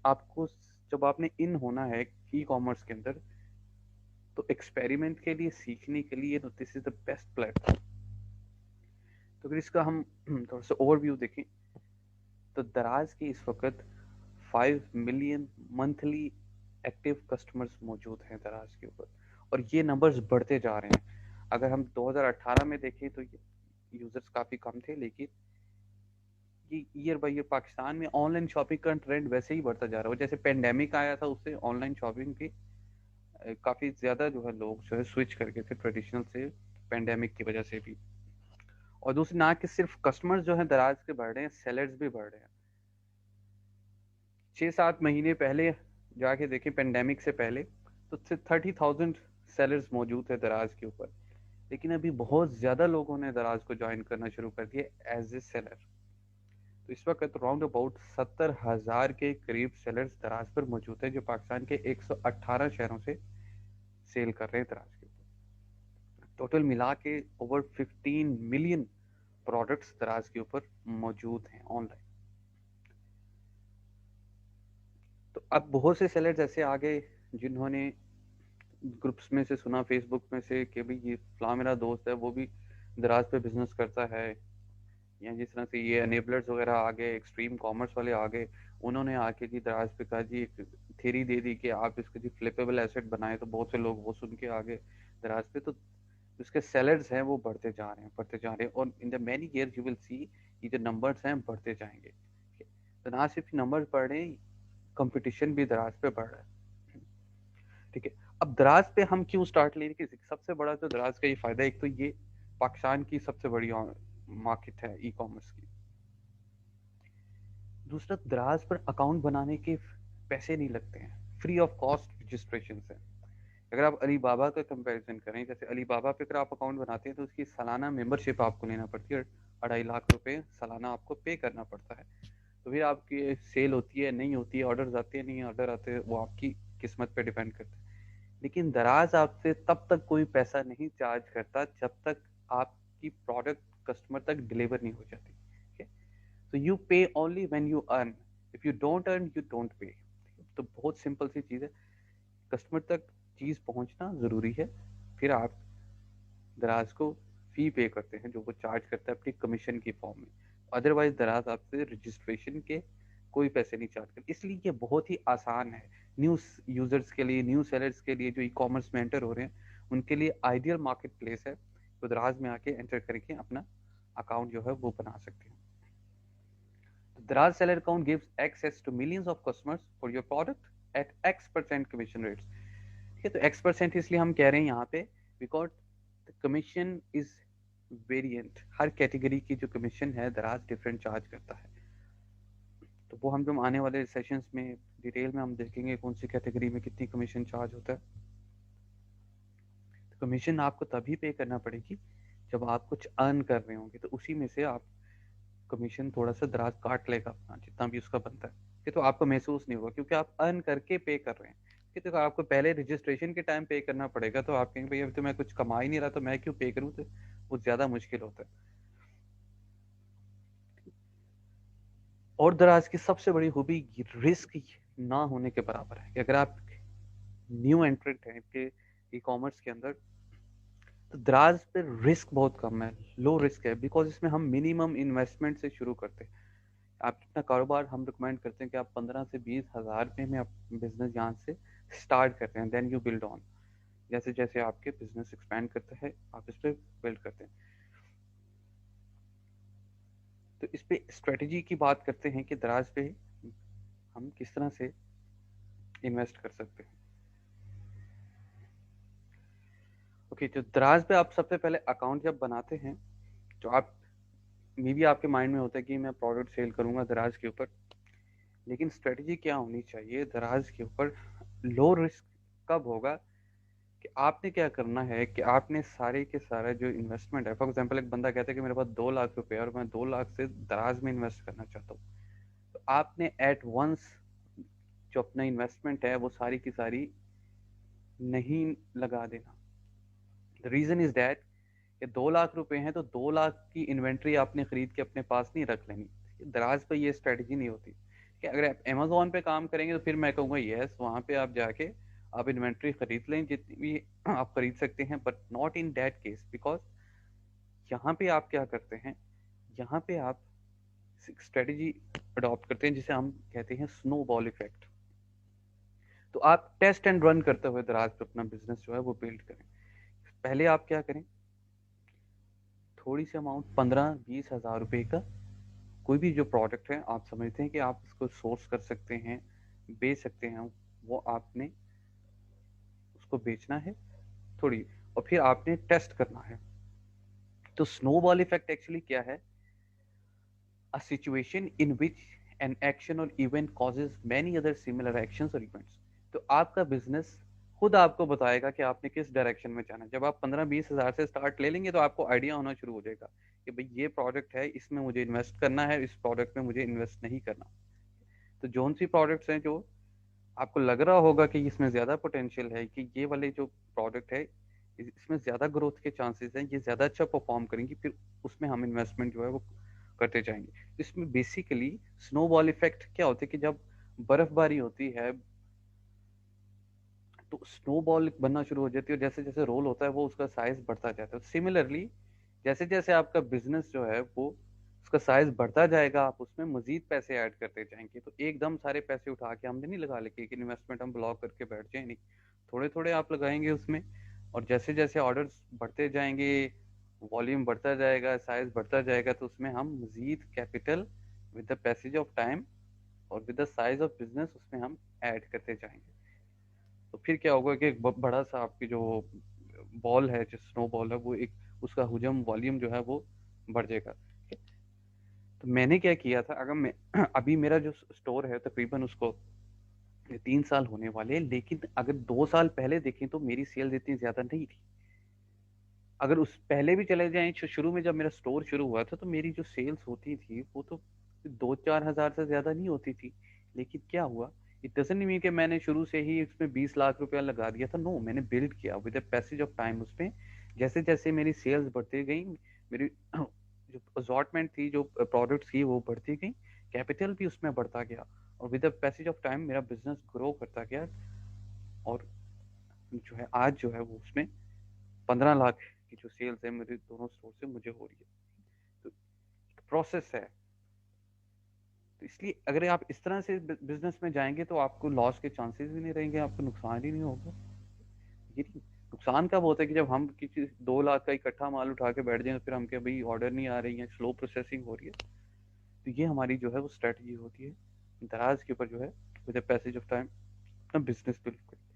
आपको जब आपने इन होना है ई कॉमर्स के अंदर, तो एक्सपेरिमेंट के लिए, सीखने के लिए, तो this is the best platform. तो अगर इसका हम थोड़ा सा ओवरव्यू देखें, तो दराज के इस वक्त 5 मिलियन मंथली एक्टिव कस्टमर्स मौजूद हैं दराज के ऊपर, और ये नंबर्स बढ़ते जा रहे हैं। अगर हम 2018 में देखें तो ये यूजर्स काफ़ी कम थे, लेकिन ये ईयर बाय ईयर पाकिस्तान में ऑनलाइन शॉपिंग का ट्रेंड वैसे ही बढ़ता जा रहा है। जैसे पेंडेमिक आया था, उससे ऑनलाइन शॉपिंग की काफ़ी ज़्यादा जो है लोग जो है स्विच कर गए थे ट्रेडिशनल से, पेंडेमिक की वजह से भी। और दूसरी, ना कि सिर्फ कस्टमर्स जो है दराज के बढ़ रहे हैं, सेलर्स भी बढ़ रहे हैं। 6-7 महीने पहले जाके देखें, पेंडेमिक से पहले, तो 30,000 सेलर्स मौजूद थे दराज के ऊपर, लेकिन अभी बहुत ज़्यादा लोगों ने दराज को ज्वाइन करना शुरू कर दिया एज ए सेलर। तो इस वक्त राउंड अबाउट 70,000 के करीब सेलर्स दराज पर मौजूद है, जो पाकिस्तान के 118 शहरों से सेल कर रहे हैं दराज के ऊपर। टोटल मिला के ओवर 15 मिलियन प्रोडक्ट्स दराज के ऊपर मौजूद हैं ऑनलाइन। तो अब बहुत से सेलर्स ऐसे आ गए जिन्होंने ग्रुप्स में से सुना, फेसबुक में से, कि भाई ये फला मेरा दोस्त है, वो भी दराज पे बिजनेस करता है, या जिस तरह से ये अनेबलर्स वगैरह आ गए, एक्सट्रीम कॉमर्स वाले आ गए, उन्होंने आके जी दराज पे कहा जी, एक थ्योरी दे दी कि आप इसको जी फ्लिपेबल एसेट बनाए, तो बहुत से लोग वो सुन के आ गए दराज पे। तो उसके सेलर्स हैं वो बढ़ते जा रहे हैं, बढ़ते जा रहे हैं, और in the many year you will see ये जो नंबर्स हैं बढ़ते जाएंगे। तो ना सिर्फ नंबर्स बढ़ रहे हैं, कंपटीशन भी दराज पे बढ़ रहा है। ठीक है, अब दराज पे हम क्यों स्टार्ट ले रहे हैं? सबसे बड़ा जो दराज का ये फायदा, एक तो ये पाकिस्तान की सबसे बड़ी मार्केट है ई कॉमर्स की। दूसरा, दराज पर अकाउंट बनाने के पैसे नहीं लगते हैं, फ्री ऑफ कॉस्ट रजिस्ट्रेशन है। अगर आप अली बाबा का कंपैरिजन करें, जैसे अली बाबा पे अगर आप अकाउंट बनाते हैं तो उसकी सालाना मेंबरशिप आपको लेना पड़ती है, 2.5 लाख रुपए सालाना आपको पे करना पड़ता है। तो फिर आपकी सेल होती है, नहीं होती है, ऑर्डर आते हैं, नहीं ऑर्डर आते हैं, वो आपकी किस्मत पे डिपेंड करता है। लेकिन दराज आपसे तब तक कोई पैसा नहीं चार्ज करता जब तक आपकी प्रोडक्ट कस्टमर तक डिलीवर नहीं हो जाती। तो यू पे only when you earn, if you don't earn you don't pay. तो बहुत सिंपल सी चीज़ है, कस्टमर तक चीज़ पहुंचना ज़रूरी है, फिर आप दराज को फी पे करते हैं जो वो चार्ज करता है अपनी कमीशन की फॉर्म में। अदरवाइज दराज आपसे रजिस्ट्रेशन के कोई पैसे नहीं चार्ज करते। इसलिए ये बहुत ही आसान है न्यू यूजर्स के लिए, न्यू सेलर्स के लिए, जो ई कॉमर्स में एंटर हो रहे हैं, उनके लिए आइडियल मार्केट प्लेस है। तो दराज में आके एंटर करके अपना अकाउंट जो है वो बना सकते हैं। Daraz seller account gives access to millions of customers for your product at X% commission rates. ठीक है, तो X% इसलिए हम कह रहे हैं यहाँ पे because the commission is variant. Her category की जो कमीशन है दराज डिफरेंट चार्ज करता है। तो वो हम जो आने वाले सेशंस में डिटेल में हम देखेंगे कौन सी कैटेगरी में कितनी कमीशन चार्ज होता है। तो कमीशन आपको तभी पे करना पड़ेगी जब आप कुछ अर्न कर रहे होंगे, तो उसी में से आप कमीशन थोड़ा सा दराज काट लेगा अपना, जितना भी उसका बनता है। कि तो आपको महसूस नहीं होगा क्योंकि आप अर्न करके पे कर रहे हैं। कि तो आपको पहले रजिस्ट्रेशन के टाइम पे करना पड़ेगा, तो आप कहेंगे भाई अभी तो मैं कुछ कमा ही नहीं रहा, तो मैं क्यों पे करूँ, तो वो ज़्यादा मुश्किल होता है। और दराज की सबसे बड़ी खूबी रिस्क ना होने के बराबर है कि अगर आप न्यू एंट्रेंट हैं कि ई कॉमर्स के अंदर, तो दराज पे रिस्क बहुत कम है, लो रिस्क है, बिकॉज इसमें हम मिनिमम इन्वेस्टमेंट से शुरू करते हैं। आप कितना कारोबार हम रिकमेंड करते हैं कि आप 15 से 20 हज़ार रुपये में आप बिजनेस यहाँ से स्टार्ट करते हैं, देन यू बिल्ड ऑन। जैसे जैसे आपके बिजनेस एक्सपैंड करता है आप इस पर बिल्ड करते हैं। तो इस पे स्ट्रेटजी की बात करते हैं कि दराज पे हम किस तरह से इन्वेस्ट कर सकते हैं। ओके, तो दराज पे आप सबसे पहले अकाउंट जब बनाते हैं, तो आप मे भी आपके माइंड में होता है कि मैं प्रोडक्ट सेल करूंगा दराज के ऊपर, लेकिन स्ट्रेटजी क्या होनी चाहिए दराज के ऊपर? लो रिस्क कब होगा कि आपने क्या करना है कि आपने सारे के सारा जो इन्वेस्टमेंट है, फॉर एग्जांपल एक बंदा कहता है कि मेरे पास 2 लाख रुपए है और मैं 2 लाख से दराज में इन्वेस्ट करना चाहता हूँ, तो आपने एट वंस जो अपना इन्वेस्टमेंट है वो सारी की सारी नहीं लगा देना। द रीजन इज दैट कि 2 लाख रुपए हैं तो 2 लाख की इन्वेंट्री आपने खरीद के अपने पास नहीं रख लेनी। दराज पर ये स्ट्रेटजी नहीं होती कि अगर आप अमेजोन पे काम करेंगे तो फिर मैं कहूँगा यस, वहाँ पे आप जाके आप इन्वेंट्री खरीद लें जितनी भी आप खरीद सकते हैं, but not in that case, because यहाँ पे आप क्या करते हैं, यहाँ पे आप स्ट्रेटेजी अडॉप्ट करते हैं जिसे हम कहते हैं स्नो बॉल इफेक्ट। तो आप टेस्ट एंड रन करते हुए दराज पे अपना बिजनेस जो है वो बिल्ड करें। पहले आप क्या करें, थोड़ी सी अमाउंट 15-20 हज़ार रुपए का कोई भी जो प्रोडक्ट है आप समझते हैं कि आप इसको सोर्स कर सकते हैं, बेच सकते हैं, वो आपने उसको बेचना है थोड़ी, और फिर आपने टेस्ट करना है। तो स्नोबॉल इफेक्ट एक्चुअली क्या है, a situation in which an action or event causes many other similar actions or events। तो आपका बिजनेस खुद आपको बताएगा कि आपने किस डायरेक्शन में जाना है। जब आप 15-20 हज़ार से स्टार्ट ले लेंगे तो आपको आइडिया होना शुरू हो जाएगा कि भाई ये प्रोडक्ट है, इसमें मुझे इन्वेस्ट करना है, इस प्रोडक्ट में मुझे इन्वेस्ट नहीं करना। तो जोन सी प्रोडक्ट्स हैं जो आपको लग रहा होगा कि इसमें ज़्यादा पोटेंशियल है, कि ये वाले जो प्रोडक्ट है इसमें ज़्यादा ग्रोथ के चांसेस हैं, ये ज़्यादा अच्छा परफॉर्म करेंगी, फिर उसमें हम इन्वेस्टमेंट जो है वो करते जाएंगे। इसमें बेसिकली स्नोबॉल इफेक्ट क्या होता है कि जब बर्फबारी होती है तो स्नोबॉल बनना शुरू हो जाती है, और जैसे जैसे रोल होता है वो उसका साइज बढ़ता जाता है। सिमिलरली जैसे जैसे आपका बिजनेस जो है वो उसका साइज बढ़ता जाएगा, आप उसमें मजीद पैसे ऐड करते जाएंगे। तो एकदम सारे पैसे उठा के हमने नहीं लगा लेके कि इन्वेस्टमेंट हम ब्लॉक करके बैठ जाए, नहीं, थोड़े थोड़े आप लगाएंगे उसमें, और जैसे जैसे ऑर्डर्स बढ़ते जाएंगे, वॉल्यूम बढ़ता जाएगा, साइज बढ़ता जाएगा, तो उसमें हम मजीद capital with the passage of time और with the size of business उसमें हम ऐड करते जाएंगे। तो फिर क्या होगा कि एक बड़ा सा आपकी जो बॉल है, जो स्नो बॉल है, वो एक उसका हुजम वॉल्यूम जो है वो बढ़ जाएगा। तो मैंने क्या किया था, अगर मैं अभी मेरा जो स्टोर है तकरीबन उसको 3 साल होने वाले हैं, लेकिन अगर 2 साल पहले देखें तो मेरी सेल्स इतनी ज्यादा नहीं थी। अगर उस पहले भी चले जाएं, शुरू में जब मेरा स्टोर शुरू हुआ था तो मेरी जो सेल्स होती थी वो तो 2-4 हज़ार से ज्यादा नहीं होती थी। लेकिन क्या हुआ, इट डजंट मीन कि मैंने शुरू से ही इसमें 20 लाख रुपया लगा दिया था। नो, मैंने बिल्ड किया with the passage of time उसमें। जैसे जैसे मेरी सेल्स बढ़ती गई, मेरी जो असॉर्टमेंट थी, जो प्रोडक्ट्स थी वो बढ़ती गई, कैपिटल भी उसमें बढ़ता गया, और with the passage of time मेरा बिजनेस ग्रो करता गया। और जो है आज जो है वो उसमें 15 लाख की जो सेल्स है मेरे दोनों स्टोर से मुझे हो रही है। तो प्रोसेस है। तो इसलिए अगर आप इस तरह से बिजनेस में जाएंगे तो आपको लॉस के चांसेस भी नहीं रहेंगे, आपको नुकसान ही नहीं होगा। ये नहीं, नुकसान कब होता है कि जब हम किसी 2 लाख का इकट्ठा माल उठा के बैठ जाए, फिर हम क्या भाई ऑर्डर नहीं आ रही है, स्लो प्रोसेसिंग हो रही है। तो ये हमारी जो है वो स्ट्रेटजी होती है दराज के ऊपर जो है विद पैसेज ऑफ टाइम अपना बिजनेस बिल्ड करें।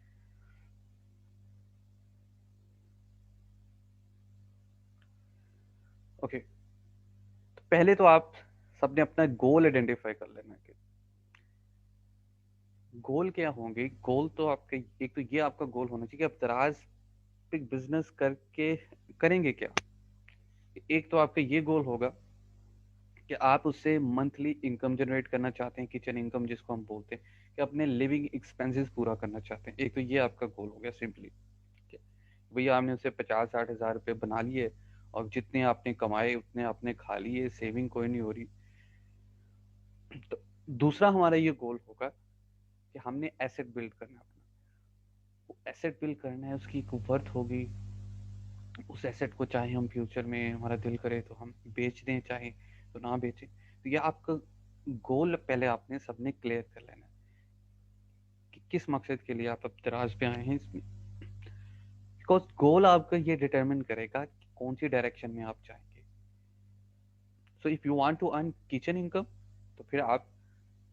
ओके, तो पहले तो आप सबने अपना गोल आइडेंटिफाई कर लेना है। गोल क्या होंगे, गोल तो आपके, एक तो ये आपका गोल होना चाहिए कि आप दराज पे बिजनेस करके करेंगे क्या। एक तो आपका ये गोल होगा कि आप उससे मंथली इनकम जनरेट करना चाहते हैं, किचन इनकम जिसको हम बोलते हैं, कि अपने लिविंग एक्सपेंसेस पूरा करना चाहते हैं। एक तो ये आपका गोल हो गया सिंपली, भैया आपने उससे 50-60 हज़ार रुपये बना लिए, और जितने आपने कमाए उतने आपने खा लिए, सेविंग कोई नहीं हो रही। तो दूसरा हमारा ये गोल होगा कि हमने एसेट बिल्ड करना है अपना। वो एसेट बिल्ड करना है, उसकी एक वर्थ होगी। उस एसेट को चाहे हम फ्यूचर में हमारा दिल करे तो हम बेच दें, चाहे तो ना बेचें। तो ये आपका गोल पहले आपने सबने क्लियर कर लेना है कि किस मकसद के लिए आप अब दराज पे आए हैं इसमें। बिकॉज गोल आपका ये डिटरमिन करेगा कि कौन सी डायरेक्शन में आप जाएंगे। So if you want to earn kitchen income तो फिर आप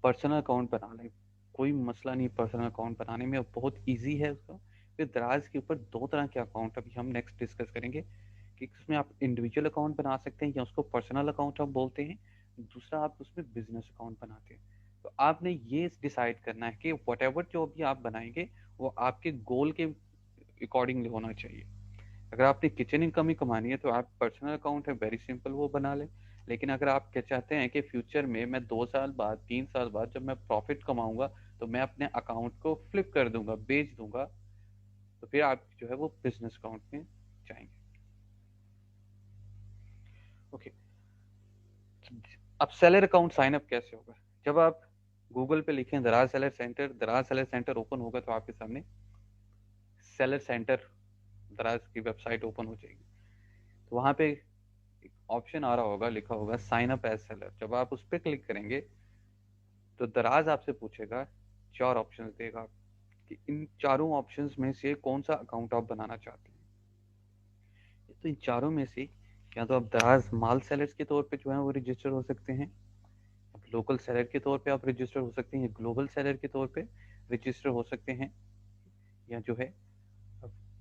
पर्सनल अकाउंट बना लें, कोई मसला नहीं, पर्सनल अकाउंट बनाने में बहुत इजी है उसका। फिर दराज के ऊपर 2 तरह के अकाउंट अभी हम नेक्स्ट डिस्कस करेंगे, कि उसमें आप इंडिविजुअल अकाउंट बना सकते हैं या उसको पर्सनल अकाउंट हम बोलते हैं, दूसरा आप उसमें बिजनेस अकाउंट बनाते हैं। तो आपने ये डिसाइड करना है कि वट एवर जो भी आप बनाएंगे वो आपके गोल के अकॉर्डिंग होना चाहिए। अगर आपने किचन इनकम ही कमानी है तो आप पर्सनल अकाउंट है वेरी सिंपल वो बना लें। लेकिन अगर आप क्या चाहते हैं कि फ्यूचर में मैं 2 साल बाद 3 साल बाद जब मैं प्रॉफिट कमाऊंगा तो मैं अपने अकाउंट को फ्लिप कर दूंगा, बेच दूंगा, तो फिर आप जो है वो बिजनेस अकाउंट में जाएंगे। ओके, अब सेलर अकाउंट साइन अप कैसे होगा। जब आप गूगल पे लिखें दराज सेलर सेंटर, दराज सेलर सेंटर ओपन होगा तो आपके सामने सेलर सेंटर दराज की वेबसाइट ओपन हो जाएगी। तो वहाँ पे एक ऑप्शन आ रहा होगा, लिखा होगा साइन अप एज सेलर। जब आप उस पर क्लिक करेंगे तो दराज आपसे पूछेगा, 4 ऑप्शंस देगा कि इन चारों ऑप्शंस में से कौन सा अकाउंट आप बनाना चाहते हैं। तो इन चारों में से या तो आप दराज माल सेलर्स के तौर पे जो है वो रजिस्टर हो सकते हैं, आप लोकल सेलर के तौर पे आप रजिस्टर हो सकते हैं, ग्लोबल सेलर के तौर पे रजिस्टर हो सकते हैं, या जो है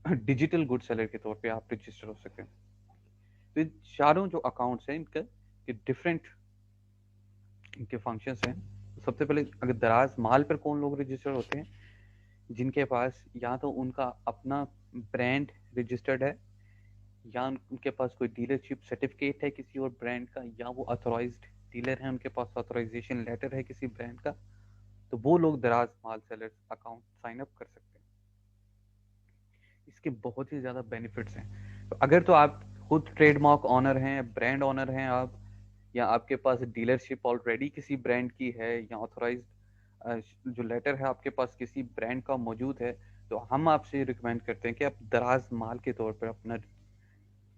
डिजिटल गुड सेलर के तौर पे आप रजिस्टर हो सकते हैं। तो इन चारों जो अकाउंट्स हैं इनका डिफरेंट इनके फंक्शंस हैं। तो सबसे पहले अगर दराज माल पर कौन लोग रजिस्टर होते हैं, जिनके पास या तो उनका अपना ब्रांड रजिस्टर्ड है, या उनके पास कोई डीलरशिप सर्टिफिकेट है किसी और ब्रांड का, या वो अथॉराइज्ड डीलर है, उनके पास ऑथराइजेशन लेटर है किसी ब्रांड का, तो वो लोग दराज माल सेलर्स अकाउंट साइन अप कर सकते हैं। इसके बहुत ही ज़्यादा बेनिफिट्स हैं। तो अगर तो आप खुद ट्रेडमार्क ऑनर हैं, ब्रांड ऑनर हैं आप, या आपके पास डीलरशिप ऑलरेडी किसी ब्रांड की है, या ऑथराइज्ड जो लेटर है आपके पास किसी ब्रांड का मौजूद है, तो हम आपसे रिकमेंड करते हैं कि आप दराज माल के तौर पर अपना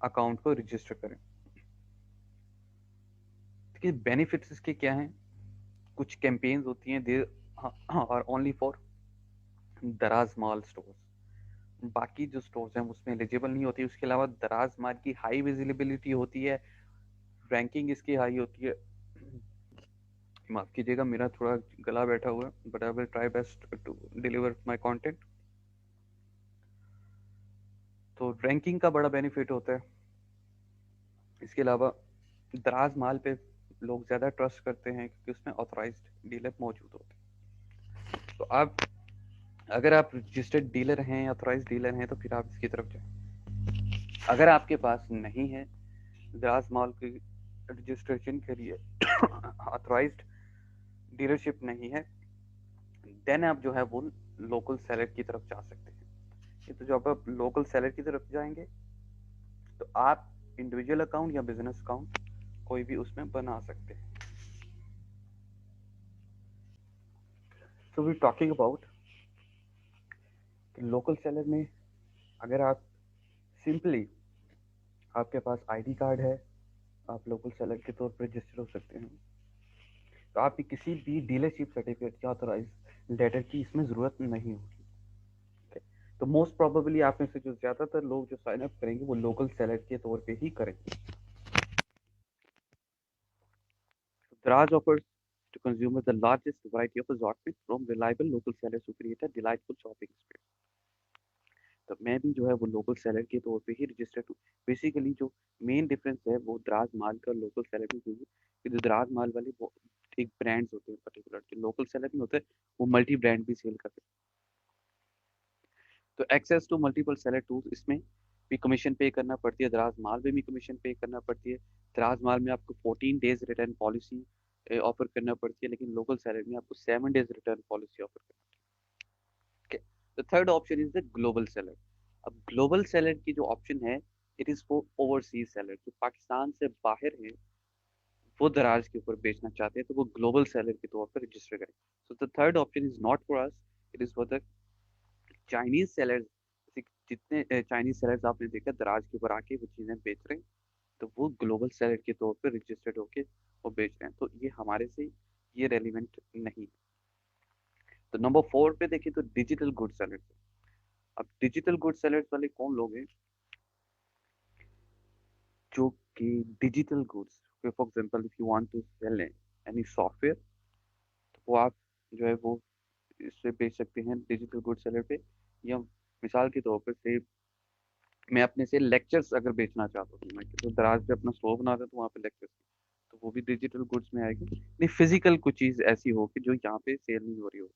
अकाउंट को रजिस्टर करें। देखिए बेनिफिट्स इसके क्या हैं। कुछ कैंपेन्स होती हैं, दे आर ओनली फॉर दराज माल स्टोर्स, बाकी जो स्टोर्स हैं उसमें एलिजिबल नहीं होती। उसके अलावा दराज माल की हाई विजिबिलिटी होती है, रैंकिंग इसकी हाई होती है। माफ कीजिएगा, मेरा थोड़ा गला बैठा हुआ है, but I will try best to deliver my content. तो रैंकिंग का बड़ा बेनिफिट होता है। इसके अलावा दराज माल पे लोग ज़्यादा ट्रस्ट करते हैं क्योंकि उसमें ऑथराइज्ड डीलर मौजूद होते हैं। तो आप अगर आप रजिस्टर्ड डीलर हैं, ऑथराइज्ड डीलर हैं, तो फिर आप इसकी तरफ जाएं। अगर आपके पास नहीं है दराज माल की रजिस्ट्रेशन के लिए ऑथराइज्ड डीलरशिप नहीं है, देन आप जो है वो लोकल सेलर की तरफ जा सकते हैं। तो जब आप लोकल सेलर की तरफ जाएंगे तो आप इंडिविजुअल अकाउंट या बिजनेस अकाउंट कोई भी उसमें बना सकते हैं। So we talking about local seller में, अगर आप सिंपली आपके पास आईडी कार्ड है, आप लोकल सेलर के तौर पर रजिस्टर हो सकते हैं। तो आपकी किसी भी डीलरशिप सर्टिफिकेट या ऑथराइज लेटर की इसमें ज़रूरत नहीं होगी। तो मोस्ट प्रोबेबली आप में से जो ज़्यादातर लोग जो साइन अप करेंगे वो लोकल सेलर के तौर पे ही करेंगे। Daraz offers to consumers the largest variety of assortment from reliable local sellers who create a delightful shopping experience. तो मैं भी जो है वो लोकल सेलर के तौर पे ही रजिस्टर्ड हूँ। बेसिकली जो मेन डिफरेंस है वो दराज माल का लोकल सेलर में यही है कि जो दराज माल वाले वो एक ब्रांड्स होते हैं पर्टिकुलर, जो लोकल सेलर में होते हैं वो मल्टी ब्रांड भी सेल करते हैं। तो access to multiple seller tools, इसमें भी कमीशन पे करना पड़ती है, दराज माल में भी कमीशन पे करना पड़ती है। दराज माल में आपको 14 डेज रिटर्न पॉलिसी ऑफर करना पड़ती है, लेकिन लोकल सेलर में आपको 7 डेज रिटर्न पॉलिसी ऑफर करना पड़ती है। The third option is the global seller. अब ग्लोबल सेलर की जो ऑप्शन है, it is for overseas seller, जो पाकिस्तान से बाहर है, वो दराज के ऊपर बेचना चाहते हैं, तो वो ग्लोबल सेलर के तौर पर रजिस्टर करें। So the third option is not for us, it is for the Chinese sellers. जितने चाइनीज सेलर्स आपने देखा दराज के ऊपर आके वो चीज़ें बेच रहे हैं, तो वो ग्लोबल सेलर के तौर पर रजिस्टर्ड होके वो बेच रहे हैं, तो ये हमारे से ये रेलिवेंट नहीं। तो नंबर 4 पे देखिए तो डिजिटल गुड सेलर्स। अब डिजिटल गुड सेलर्स वाले कौन लोग हैं, जो कि digital goods, for example if you want to sell any software, तो वो आप जो है वो इससे बेच सकते हैं डिजिटल गुड सेलर पे। या मिसाल के तौर पर से मैं अपने से लेक्चर्स अगर बेचना चाहता हूँ, मैं तो दराज पे अपना स्टोर बना था तो वहाँ पे लेक्चर्स, तो वो भी डिजिटल गुड्स में आएगी। नहीं, फिजिकल कुछ चीज़ ऐसी हो कि जो यहाँ पे सेल नहीं हो रही हो,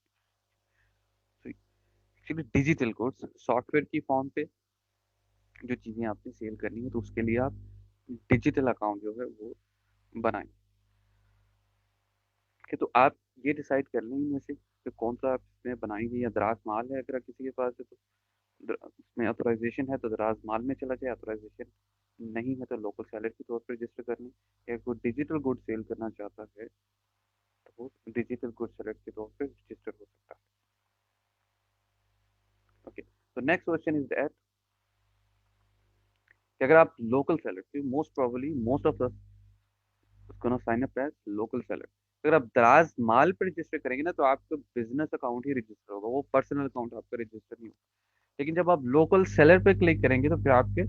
तो एक्चुअली डिजिटल गुड्स सॉफ्टवेयर की फॉर्म पे जो चीज़ें आपने सेल करनी है, तो उसके लिए आप डिजिटल अकाउंट जो है वो बनाएं। कि तो आप ये डिसाइड कर लें इनमें से कि कौन सा आप इसमें बनाएंगे। या दराज माल है अगर किसी के पास है तो उसमें ऑथराइजेशन है तो दराज माल में चला जाए, ऑथराइजेशन नहीं है तो लोकल सेलर के तौर पर रजिस्टर कर लें। या कोई डिजिटल गुड सेल करना चाहता है तो वो डिजिटल गुड सेलर के तौर पे रजिस्टर हो सकता है। ओके, तो नेक्स्ट क्वेश्चन इज दैट कि अगर आप लोकल सेलर, क्योंकि most probably most of us gonna sign up as local seller, अगर आप दराज माल पर रजिस्टर करेंगे ना तो आपका बिजनेस अकाउंट ही रजिस्टर होगा, वो पर्सनल अकाउंट आपका रजिस्टर नहीं होगा। लेकिन जब आप लोकल सेलर पे क्लिक करेंगे तो फिर आपके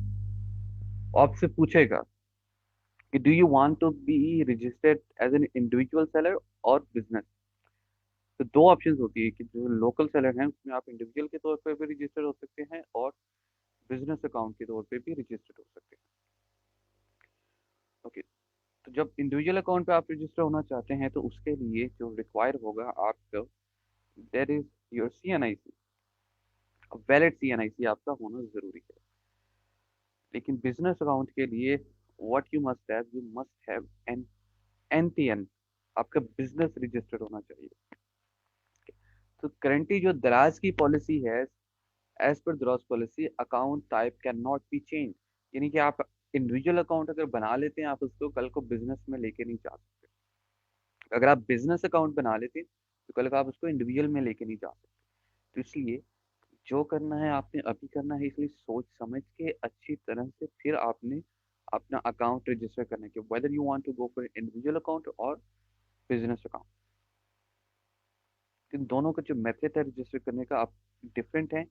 आपसे पूछेगा कि do you want to be registered as an individual seller और बिजनेस। तो दो ऑप्शंस होती है कि जो लोकल सेलर हैं उसमें आप इंडिविजुअल के तौर पर भी रजिस्टर हो सकते हैं और बिजनेस अकाउंट के तौर पे भी रजिस्टर्ड हो सकते हैं। ओके, तो जब इंडिविजुअल अकाउंट पे आप रजिस्टर होना चाहते हैं तो उसके लिए जो रिक्वायर होगा आपका, that is your CNIC, valid CNIC आपका होना जरूरी है। लेकिन बिजनेस अकाउंट के लिए what you must have an NTN, आपका बिजनेस रजिस्टर्ड होना चाहिए। तो करंटली जो दराज की पॉलिसी है, एज पर दराज policy account type can not be change, यानी कि आप इंडिविजुअल अकाउंट अगर बना लेते हैं आप उसको कल को बिजनेस में लेके नहीं जा सकते। अगर आप बिजनेस अकाउंट बना लेते हैं तो कल को आप उसको इंडिविजुअल में लेके नहीं जा सकते। तो इसलिए जो करना है आपने अभी करना है, इसलिए सोच समझ के अच्छी तरह से फिर आपने अपना अकाउंट रजिस्टर करने के, whether you want to go for individual account और बिजनेस अकाउंट, इन दोनों का जो मेथड है रजिस्टर करने का आप डिफरेंट है।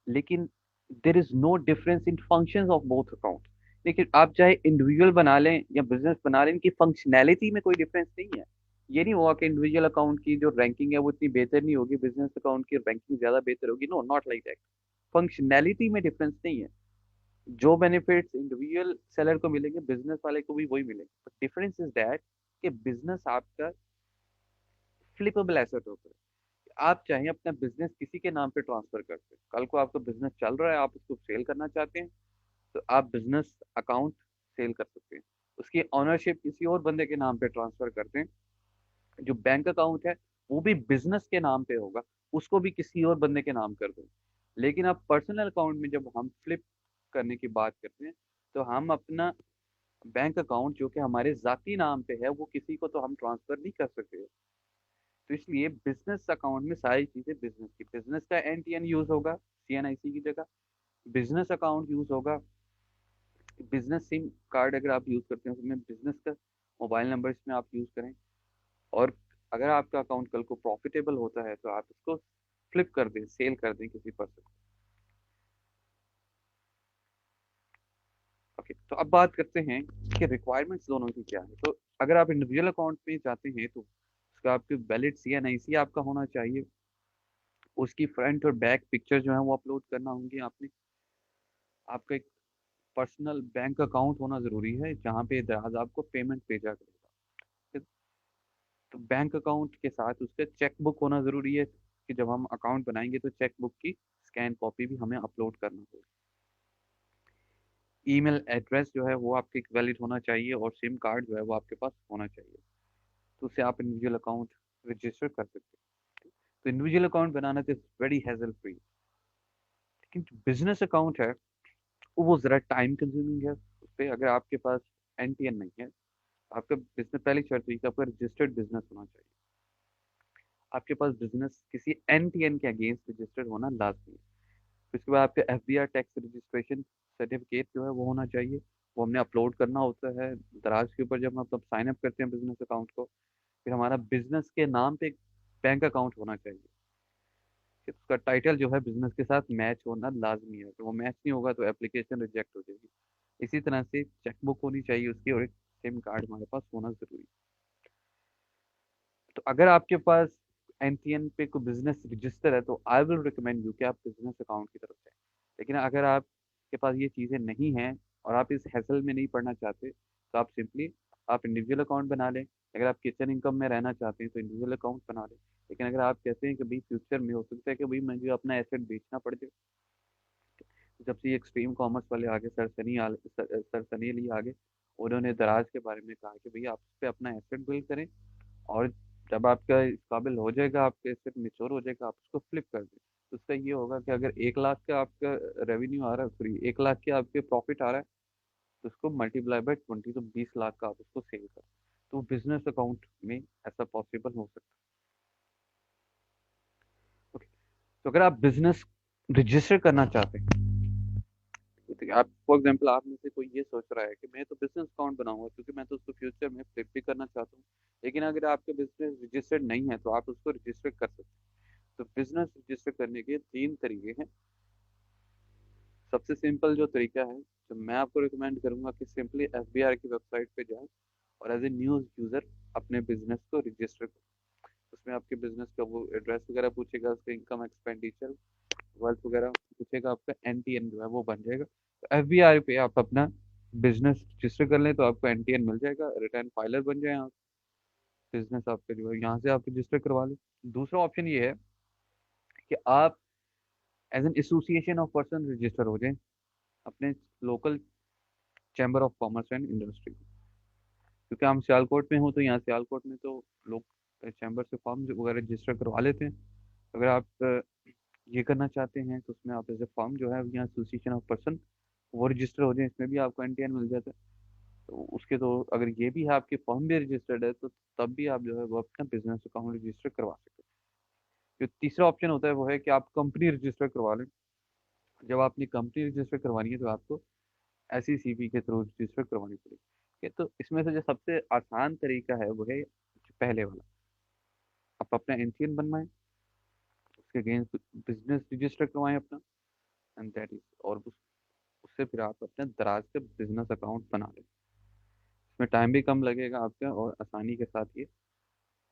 लेकिन there is no difference in functions of both account. लेकिन आप चाहे इंडिविजुअल बना लें या बिजनेस बना लें, इनकी फंक्शनैलिटी में कोई डिफरेंस नहीं है। ये नहीं हुआ कि इंडिविजुअल अकाउंट की जो रैंकिंग है वो इतनी बेहतर नहीं होगी, बिजनेस अकाउंट की रैंकिंग ज्यादा बेहतर होगी। No, not like that. Functionality में डिफरेंस नहीं है। जो बेनिफिट्स इंडिविजुअल सेलर को मिलेंगे बिजनेस वाले को भी वही मिलेंगे। डिफरेंस इज दैट कि बिजनेस आपका फ्लिपेबल एसेट होता है। आप चाहें अपना बिजनेस किसी के नाम पे ट्रांसफर करते हैं, कल को आपका बिजनेस चल रहा है आप उसको सेल करना चाहते हैं तो आप बिजनेस अकाउंट सेल कर सकते हैं, उसकी ऑनरशिप किसी और बंदे के नाम पे ट्रांसफर करते हैं। जो बैंक अकाउंट है वो भी बिजनेस के नाम पे होगा, उसको भी किसी और बंदे के नाम कर दें। लेकिन आप पर्सनल अकाउंट में जब हम फ्लिप करने की बात करते हैं तो हम अपना बैंक अकाउंट जो कि हमारे जाती नाम पे है वो किसी को तो हम ट्रांसफर नहीं कर सकते। तो इसलिए बिजनेस अकाउंट में सारी चीजें बिजनेस की, बिजनेस का NTN यूज होगा CNIC की जगह, बिजनेस अकाउंट यूज होगा, बिजनेस सिम कार्ड अगर आप यूज करते हैं उसमें बिजनेस का मोबाइल नंबर इसमें आप यूज करें। और अगर आपका अकाउंट कल को प्रॉफिटेबल होता है तो आप इसको फ्लिप कर दें, सेल कर दें किसी पर्सन को। ओके, तो अब बात करते हैं कि रिक्वायरमेंट्स दोनों की क्या है। तो अगर आप इंडिविजुअल अकाउंट में जाते हैं तो उसका आपके वैलिड CNIC आपका होना चाहिए, उसकी फ्रंट और बैक पिक्चर जो है वो अपलोड करना होंगे आपने, आपका एक पर्सनल बैंक अकाउंट होना जरूरी है जहाँ पे दराज आपको पेमेंट भेजा करेगा। ठीक? तो बैंक अकाउंट के साथ उसका चेक बुक होना जरूरी है कि जब हम अकाउंट बनाएंगे तो चेक बुक की स्कैन कॉपी भी हमें अपलोड करना होगी। ईमेल एड्रेस जो है वो आपके वैलिड होना चाहिए और सिम कार्ड जो है वो आपके पास होना चाहिए, तो उससे आप इंडिविजुअल अकाउंट रजिस्टर कर सकते हैं। तो इंडिविजुअल अकाउंट बनाना तो वेरी हैजल फ्री। लेकिन जो बिजनेस अकाउंट है वो ज़रा टाइम कंज्यूमिंग है। उस पर अगर आपके पास NTN नहीं है, आपका बिजनेस पहली शर्त हुई कि आपका रजिस्टर्ड बिजनेस होना चाहिए, आपके पास बिजनेस किसी NTN के अगेंस्ट रजिस्टर्ड होना लाजमी है। फिर उसके बाद आपका FBR टैक्स रजिस्ट्रेशन सर्टिफिकेट जो है वो होना चाहिए, वो हमने अपलोड करना होता है दराज के ऊपर जब हम तब साइन अप करते हैं बिजनेस अकाउंट को। फिर हमारा बिजनेस के नाम पे एक बैंक अकाउंट होना चाहिए, फिर उसका टाइटल जो है बिजनेस के साथ मैच होना लाजमी है, तो वो मैच नहीं होगा तो एप्लीकेशन रिजेक्ट हो जाएगी। इसी तरह से चेकबुक होनी चाहिए उसकी और एक सिम कार्ड हमारे पास होना जरूरी है। तो अगर आपके पास NTN पे कोई बिजनेस रजिस्टर है तो आई विल रिकमेंड यू कि आप बिजनेस अकाउंट की तरफ जाएं। लेकिन अगर आपके पास ये चीज़ें नहीं हैं और आप इस हैसल में नहीं पड़ना चाहते तो आप सिंपली आप इंडिविजुअल अकाउंट बना लें। अगर आप किचन इनकम में रहना चाहते हैं तो इंडिविजुअल अकाउंट बना लें। लेकिन अगर आप कहते हैं कि भाई फ्यूचर में हो सकता है कि भाई मुझे अपना एसेट बेचना पड़ जाए, जब से ये एक्सट्रीम कॉमर्स वाले आगे सर सनी अली आगे, उन्होंने दराज के बारे में कहा कि भैया आप उस पर अपना एसेट बिल्ड करें और जब आपका इस काबिल हो जाएगा, आपका एसेट मेच्योर हो जाएगा, आप उसको फ्लिप कर दें। तो उसका ये होगा कि अगर 1 लाख का आपका रेवेन्यू आ रहा है, सॉरी 1 लाख के आपके प्रॉफिट आ रहा है, तो उसको मल्टीप्लाई बाय 20 तो 20 लाख का आप उसको सेल करें। तो बिजनेस अकाउंट में ऐसा पॉसिबल हो सकता है। ओके, तो अगर आप बिजनेस रजिस्टर करना चाहते हैं, तो आप फॉर एग्जांपल आप में से कोई ये सोच रहा है कि मैं तो बिजनेस अकाउंट बनाऊंगा क्योंकि मैं तो उसको फ्यूचर में फ्लिप भी करना चाहता हूँ, लेकिन अगर आपका बिजनेस रजिस्टर्ड नहीं है तो आप उसको रजिस्टर कर सकते हैं। तो बिजनेस रजिस्टर करने के 3 तरीके हैं। सबसे सिंपल जो तरीका है, तो मैं आपको रिकमेंड करूंगा कि सिंपली एफबीआर की वेबसाइट पे जाएं और एज ए न्यू यूजर अपने बिजनेस को रजिस्टर करें। उसमें आपके बिजनेस का वो एड्रेस वगैरह पूछेगा, उसका इनकम एक्सपेंडिचर, वेल्थ वगैरह पूछेगा, आपका एनटीएन जो है वो बन जाएगा। तो एफबीआर पे आप अपना बिजनेस रजिस्टर कर लें तो आपको एनटीएन मिल जाएगा, रिटर्न फाइलर बन जाए आप। बिजनेस आपका जो है यहाँ से आप रजिस्टर करवा लें। दूसरा ऑप्शन ये है कि आप as an association of person register हो जाएं अपने local chamber of commerce and industry. क्योंकि हम सियालकोट में हूँ तो यहाँ सियालकोट में तो लोग चैम्बर से फॉर्म वगैरह रजिस्टर करवा लेते हैं। अगर आप ये करना चाहते हैं तो उसमें आप एज ए फॉर्म जो है यहाँ एसोसिएशन ऑफ पर्सन वो रजिस्टर हो जाए, इसमें भी आपको एनटीएन मिल जाता है। तो उसके तो अगर ये भी है आपकी फर्म भी रजिस्टर्ड है तो तब भी आप जो है वो अपना बिजनेस अकाउंट रजिस्टर करवा सकते हैं। जो तीसरा ऑप्शन होता है वो है कि आप कंपनी रजिस्टर करवा लें। जब आपने कंपनी रजिस्टर करवानी है तो आपको एसईसीपी के थ्रू रजिस्टर करवानी पड़ेगी। ठीक है, तो इसमें से जो सबसे आसान तरीका है वो है पहले वाला। आप अपना एनटीएन बनवाएं, उसके अगेंस्ट बिजनेस रजिस्टर करवाएं अपना, एंड दैट इज, और उससे फिर आप अपने दराज से बिजनेस अकाउंट बना लें। इसमें टाइम भी कम लगेगा आपका और आसानी के साथ ये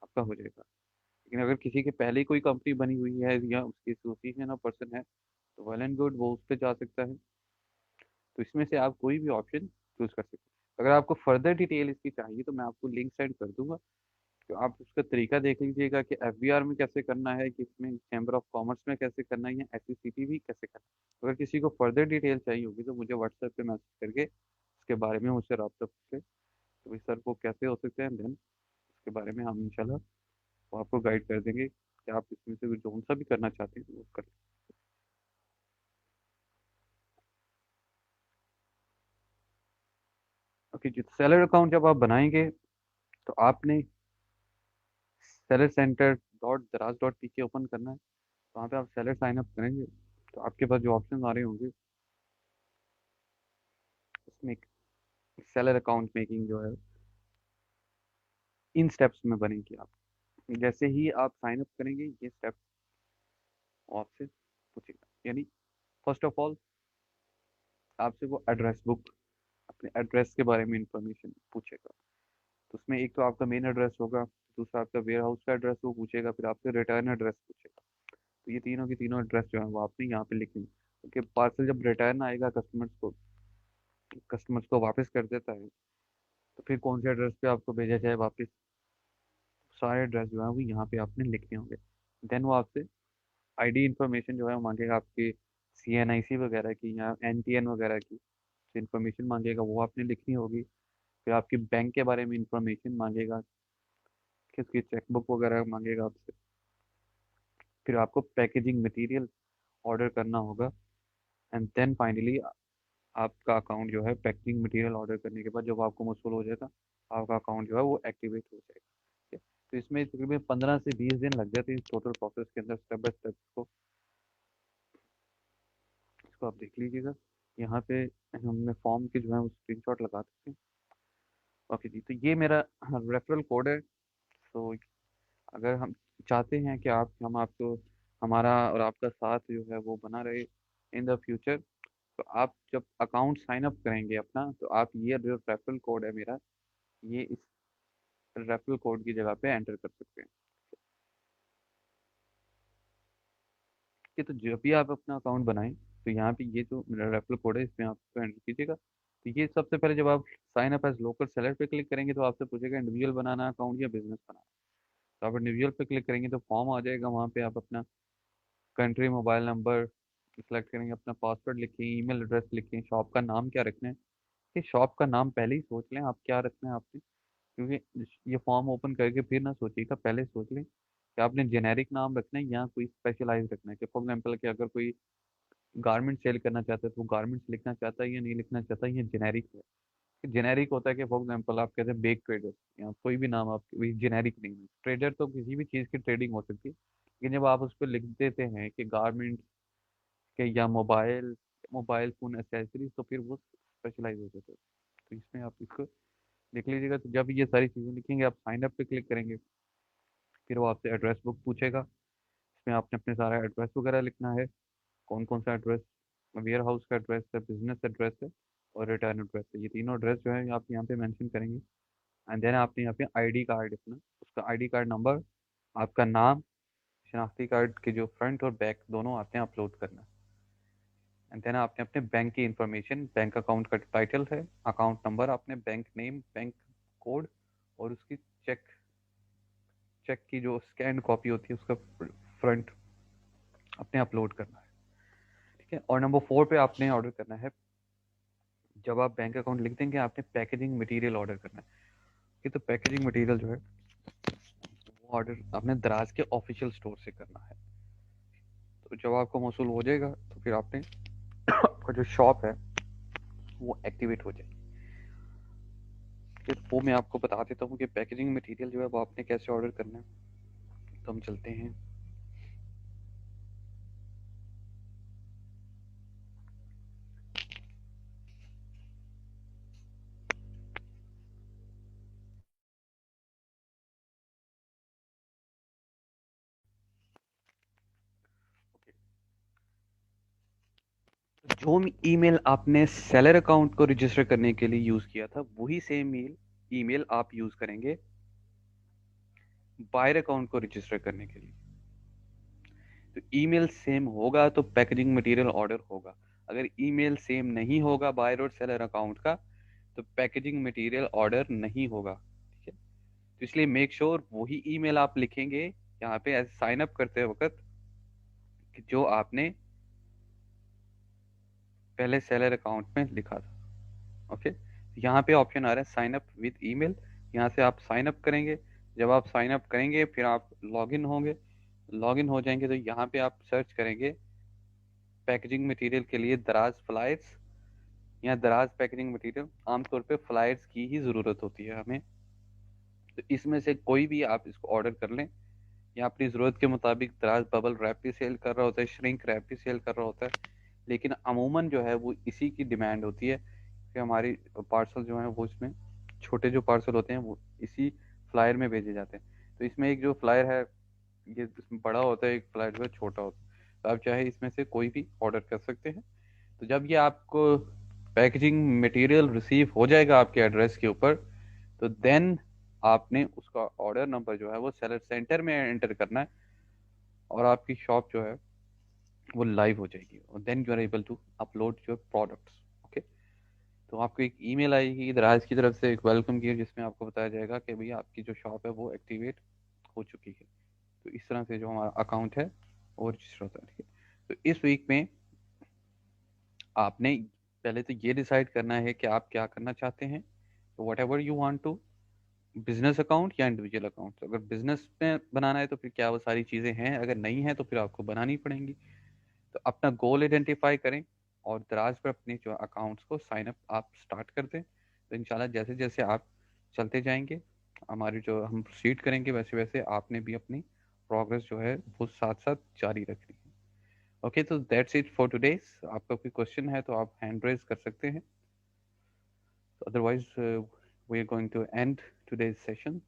आपका हो जाएगा। लेकिन अगर किसी के पहले ही कोई कंपनी बनी हुई है या उसकी एसोसिएशन ऑफ पर्सन है तो वेल एंड गुड, वो उस पर जा सकता है। तो इसमें से आप कोई भी ऑप्शन चूज कर सकते हैं। अगर आपको फर्दर डिटेल इसकी चाहिए तो मैं आपको लिंक सेंड कर दूंगा, तो आप उसका तरीका देख लीजिएगा कि एफबीआर में कैसे करना है, कि इसमें चैम्बर ऑफ कॉमर्स में कैसे करना है, या एससीसीपी भी कैसे करना है। अगर किसी को फर्दर डिटेल चाहिए होगी तो मुझे व्हाट्सएप पे मैसेज करके इसके बारे में मुझसे रब्ता पूछे तो भाई सर वो कैसे हो सकते हैं, देन उसके बारे में हम इंशाल्लाह वो आपको गाइड कर देंगे कि आप इसमें से जो सा भी करना चाहते हैं वो कर। ओके जी, सेलर अकाउंट जब आप बनाएंगे तो आपने सेलर सेंटर डॉट दराज डॉट पी के ओपन करना है। वहाँ पे आप सेलर साइन अप करेंगे तो आपके पास जो ऑप्शन आ रहे होंगे उसमें सेलर अकाउंट मेकिंग जो है इन स्टेप्स में बनेगी। आप जैसे ही आप साइन अप करेंगे ये स्टेप आपसे पूछेगा, यानी फर्स्ट ऑफ ऑल आपसे वो एड्रेस बुक, अपने एड्रेस के बारे में इंफॉर्मेशन पूछेगा। तो उसमें एक तो आपका मेन एड्रेस होगा, दूसरा आपका वेयर हाउस का एड्रेस वो पूछेगा, फिर आपसे रिटर्न एड्रेस पूछेगा। तो ये तीनों की तीनों एड्रेस जो है वो आपने यहाँ पे लिखनी है। क्योंकि पार्सल जब रिटर्न आएगा कस्टमर्स को वापस कर देता है, तो फिर कौन से एड्रेस पे आपको भेजा जाए वापस, सारे एड्रेस जो है वो यहाँ पे आपने लिखने होंगे। देन वो आपसे आईडी इंफॉर्मेशन जो है वो मांगेगा, आपकी सीएनआईसी वगैरह की या एनटीएन वगैरह की इंफॉर्मेशन मांगेगा, वो आपने लिखनी होगी। फिर आपकी बैंक के बारे में इंफॉर्मेशन मांगेगा, किसकी चेकबुक वगैरह मांगेगा आपसे। फिर आपको पैकेजिंग मटेरियल ऑर्डर करना होगा, एंड देन फाइनली आपका अकाउंट जो है पैकेजिंग मटेरियल ऑर्डर करने के बाद जब आपको मौसूल हो जाएगा आपका अकाउंट जो है वो एक्टिवेट हो जाएगा। ठीक है? तो इसमें तकरीबन 15 से 20 दिन लग जाते हैं इस टोटल प्रोसेस के अंदर, स्टेप बाय स्टेप को इसको आप देख लीजिएगा। यहाँ पे हमने फॉर्म के जो है वो स्क्रीनशॉट लगा सकते हैं। ओके जी, तो ये मेरा रेफरल कोड है। तो अगर हम चाहते हैं कि हम आपको हमारा और आपका साथ जो है वो बना रहे इन द फ्यूचर, तो आप जब अकाउंट साइन अप करेंगे अपना तो आप ये जो रेफरल कोड है मेरा, ये इस रेफरल कोड की जगह पे एंटर कर सकते हैं। ठीक है, तो जब भी आप अपना अकाउंट बनाएं तो यहाँ पे ये जो मेरा रेफरल कोड है इसमें आप एंटर कीजिएगा। तो ये सबसे पहले जब आप sign up as local seller पे क्लिक करेंगे तो आपसे पूछेगा इंडिविजुअल बनाना अकाउंट या बिजनेस बनाना। तो आप इंडिविजुअल पे क्लिक करेंगे तो फॉर्म आ जाएगा, वहाँ पे आप अपना कंट्री, मोबाइल नंबर सेलेक्ट करेंगे, अपना पासवर्ड लिखें, ईमेल एड्रेस लिखें, शॉप का नाम क्या रखना है। कि शॉप का नाम पहले ही सोच लें आप क्या रखना है आपने, क्योंकि ये फॉर्म ओपन करके फिर ना सोचिएगा, पहले सोच लें कि आपने जेनेरिक नाम रखना है या कोई स्पेशलाइज रखना है। कि फॉर एग्जाम्पल कि अगर कोई गारमेंट सेल करना चाहता है तो वो गारमेंट्स लिखना चाहता है या नहीं लिखना चाहता है, या जेनेरिक है। जेनेरिक होता है कि फॉर एग्जांपल आप कहते हैं बेक ट्रेडर या कोई भी नाम आप जेनेरिक नहीं है। ट्रेडर तो किसी भी चीज़ की ट्रेडिंग हो सकती है, लेकिन जब आप उस पर लिख देते हैं कि गारमेंट के या मोबाइल मोबाइल फोन एसेसरीज, तो फिर वो स्पेशलाइज हो जाता है। तो इसमें आप इसको लिख लीजिएगा। तो जब ये सारी चीज़ें लिखेंगे, आप साइन अप पे क्लिक करेंगे, फिर वो आपसे एड्रेस बुक पूछेगा। इसमें आपने अपने सारा एड्रेस वगैरह लिखना है, कौन कौन सा एड्रेस, वेयर हाउस का एड्रेस है, बिजनेस एड्रेस है और रिटर्न एड्रेस है। ये तीनों एड्रेस जो है आप यहाँ पे मेंशन करेंगे। एंड देन आपने यहाँ पे आईडी कार्ड अपना, उसका आईडी कार्ड नंबर, आपका नाम, शनाख्ती कार्ड के जो फ्रंट और बैक दोनों आपने अपलोड करना है। एंड देन आपने अपने बैंक की इंफॉर्मेशन, बैंक अकाउंट का टाइटल है, अकाउंट नंबर, आपने बैंक नेम, बैंक कोड और उसकी चेक चेक की जो स्कैन कॉपी होती है उसका फ्रंट आपने अपलोड करना है। ठीक है। और नंबर 4 पे आपने ऑर्डर करना है, जब आप बैंक अकाउंट लिख देंगे आपने पैकेजिंग मटेरियल ऑर्डर करना है। कि तो पैकेजिंग मटेरियल जो है वो ऑर्डर आपने दराज के ऑफिशियल स्टोर से करना है। तो जब आपको मौसूल हो जाएगा तो फिर आपने आपका जो शॉप है वो एक्टिवेट हो जाएगी। फिर वो मैं आपको बता देता हूँ कि पैकेजिंग मटेरियल जो है वो आपने कैसे ऑर्डर करना है। तो हम चलते हैं। जो ईमेल आपने सेलर अकाउंट को रजिस्टर करने के लिए यूज किया था, वही सेम ईमेल आप यूज करेंगे बायर अकाउंट को रजिस्टर करने के लिए। तो ईमेल सेम होगा तो पैकेजिंग मटेरियल ऑर्डर होगा। अगर ईमेल सेम नहीं होगा बायर और सेलर अकाउंट का, तो पैकेजिंग मटेरियल ऑर्डर नहीं होगा। ठीक है। तो इसलिए मेक श्योर वही ईमेल आप लिखेंगे यहाँ पे साइन अप करते वक्त कि जो आपने पहले सेलर अकाउंट में लिखा था। ओके। यहाँ पे ऑप्शन आ रहा है साइन अप विद ईमेल। यहाँ से आप साइन अप करेंगे। जब आप साइन अप करेंगे फिर आप लॉगिन होंगे। लॉगिन हो जाएंगे तो यहाँ पे आप सर्च करेंगे पैकेजिंग मटेरियल के लिए दराज फ्लायर्स या दराज पैकेजिंग मटेरियल। आमतौर पे फ्लायर्स की ही ज़रूरत होती है हमें। तो इसमें से कोई भी आप इसको ऑर्डर कर लें, या अपनी ज़रूरत के मुताबिक दराज बबल रैप भी सेल कर रहा होता है, श्रिंक रैप भी सेल कर रहा होता है, लेकिन अमूमन जो है वो इसी की डिमांड होती है कि हमारी पार्सल जो है वो इसमें छोटे जो पार्सल होते हैं वो इसी फ्लायर में भेजे जाते हैं। तो इसमें एक जो फ्लायर है ये इसमें बड़ा होता है, एक फ्लायर जो है छोटा होता है। तो आप चाहे इसमें से कोई भी ऑर्डर कर सकते हैं। तो जब ये आपको पैकेजिंग मटेरियल रिसीव हो जाएगा आपके एड्रेस के ऊपर, तो देन आपने उसका ऑर्डर नंबर जो है वो सेलर सेंटर में एंटर करना है और आपकी शॉप जो है वो लाइव हो जाएगी। और then you are able to upload your products. Okay. तो आपको एक ईमेल आएगी दराज की तरफ से, एक वेलकम की, जिसमें आपको बताया जाएगा कि भाई आपकी जो शॉप है वो एक्टिवेट हो चुकी है। तो इस तरह से जो हमारा अकाउंट है वो रजिस्टर होता है। ठीक है। तो इस वीक में आपने पहले तो ये डिसाइड करना है कि आप क्या करना चाहते हैं। तो whatever you want to, business account या इंडिविजुअल अकाउंट। अगर बिजनेस में बनाना है तो फिर क्या वो सारी चीज़ें हैं, अगर नहीं है तो फिर आपको बनानी पड़ेंगी। तो अपना गोल आइडेंटिफाई करें और दराज पर अपने जो अकाउंट्स को साइन अप आप स्टार्ट कर दें। तो इंशाल्लाह जैसे जैसे आप चलते जाएंगे, हमारी जो हम प्रोसीड करेंगे, वैसे वैसे आपने भी अपनी प्रोग्रेस जो है वो साथ साथ जारी रखनी है। ओके। तो दैट्स इट फॉर टुडेज। आपका कोई क्वेश्चन है तो आप हैंड रेज कर सकते हैं। Otherwise we are going to end today's session.